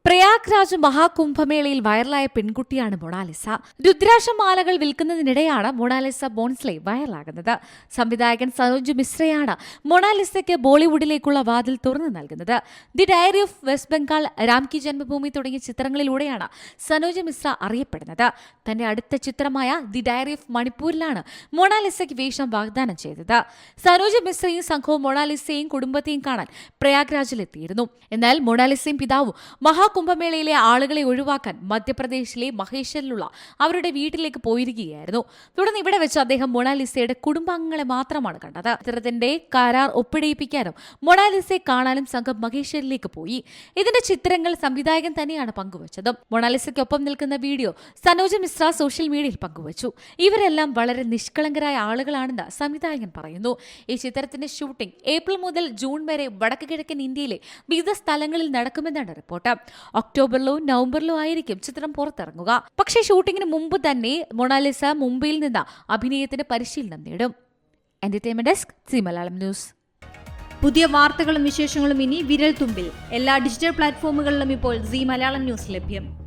പ്രയാഗ്രാജ് മഹാകുംഭമേളയിൽ വൈറലായ പെൺകുട്ടിയാണ് മൊണാലിസ. രുദ്രാക്ഷമാലകൾ വിൽക്കുന്നതിനിടെയാണ് മൊണാലിസ ബോൺസ്ലെ വൈറലാകുന്നത്. സംവിധായകൻ സനോജ് മിശ്രയാണ് മൊണാലിസയ്ക്ക് ബോളിവുഡിലേക്കുള്ള വാതിൽ തുറന്നു നൽകുന്നത്. The diary of West Bengal, Ramki Janmabhoomi തുടങ്ങിയ ചിത്രങ്ങളിലൂടെയാണ് സനോജ് മിശ്ര അറിയപ്പെടുന്നത്. തന്റെ അടുത്ത ചിത്രമായ ദി ഡയറി ഓഫ് മണിപ്പൂരിലാണ് മൊണാലിസയ്ക്ക് വേഷം വാഗ്ദാനം ചെയ്തത്. സനോജ് മിശ്രയും സംഘവും മൊണാലിസയെയും കുടുംബത്തെയും കാണാൻ പ്രയാഗ്രാജിലെത്തിയിരുന്നു. എന്നാൽ മൊണാലിസയും പിതാവും കുംഭമേളയിലെ ആളുകളെ ഒഴിവാക്കാൻ മധ്യപ്രദേശിലെ മഹേശ്വരിലുള്ള അവരുടെ വീട്ടിലേക്ക് പോയിരിക്കുകയായിരുന്നു. തുടർന്ന് ഇവിടെ വെച്ച് അദ്ദേഹം മൊണാലിസയുടെ കുടുംബാംഗങ്ങളെ മാത്രമാണ് കണ്ടത്. ചിത്രത്തിന്റെ കരാർ ഒപ്പിടിയിപ്പിക്കാനും മൊണാലിസയെ കാണാനും സംഘം മഹേശ്വരിലേക്ക് പോയി. ഇതിന്റെ ചിത്രങ്ങൾ സംവിധായകൻ തന്നെയാണ് പങ്കുവച്ചത്. മൊണാലിസയ്ക്കൊപ്പം നിൽക്കുന്ന വീഡിയോ സനോജ് മിശ്ര സോഷ്യൽ മീഡിയയിൽ പങ്കുവച്ചു. ഇവരെല്ലാം വളരെ നിഷ്കളങ്കരായ ആളുകളാണെന്ന് സംവിധായകൻ പറയുന്നു. ഈ ചിത്രത്തിന്റെ ഷൂട്ടിംഗ് ഏപ്രിൽ മുതൽ ജൂൺ വരെ വടക്ക് കിഴക്കൻ ഇന്ത്യയിലെ വിവിധ സ്ഥലങ്ങളിൽ നടക്കുമെന്നാണ് റിപ്പോർട്ട്. ഒക്ടോബറിലോ നവംബറിലോ ആയിരിക്കും ചിത്രം പുറത്തിറങ്ങുക. പക്ഷേ ഷൂട്ടിങ്ങിന് മുമ്പ് തന്നെ മൊണാലിസ മുംബൈയിൽ നിന്ന് അഭിനയത്തിന് പരിശീലനം നേടും. Entertainment desk, C Malayalam news. പുതിയ വാർത്തകളും വിശേഷങ്ങളും ഇനി വിരൽ തുമ്പിൽ. എല്ലാ ഡിജിറ്റൽ പ്ലാറ്റ്ഫോമുകളിലും ഇപ്പോൾ സി മലയാളം ന്യൂസ് ലഭ്യം.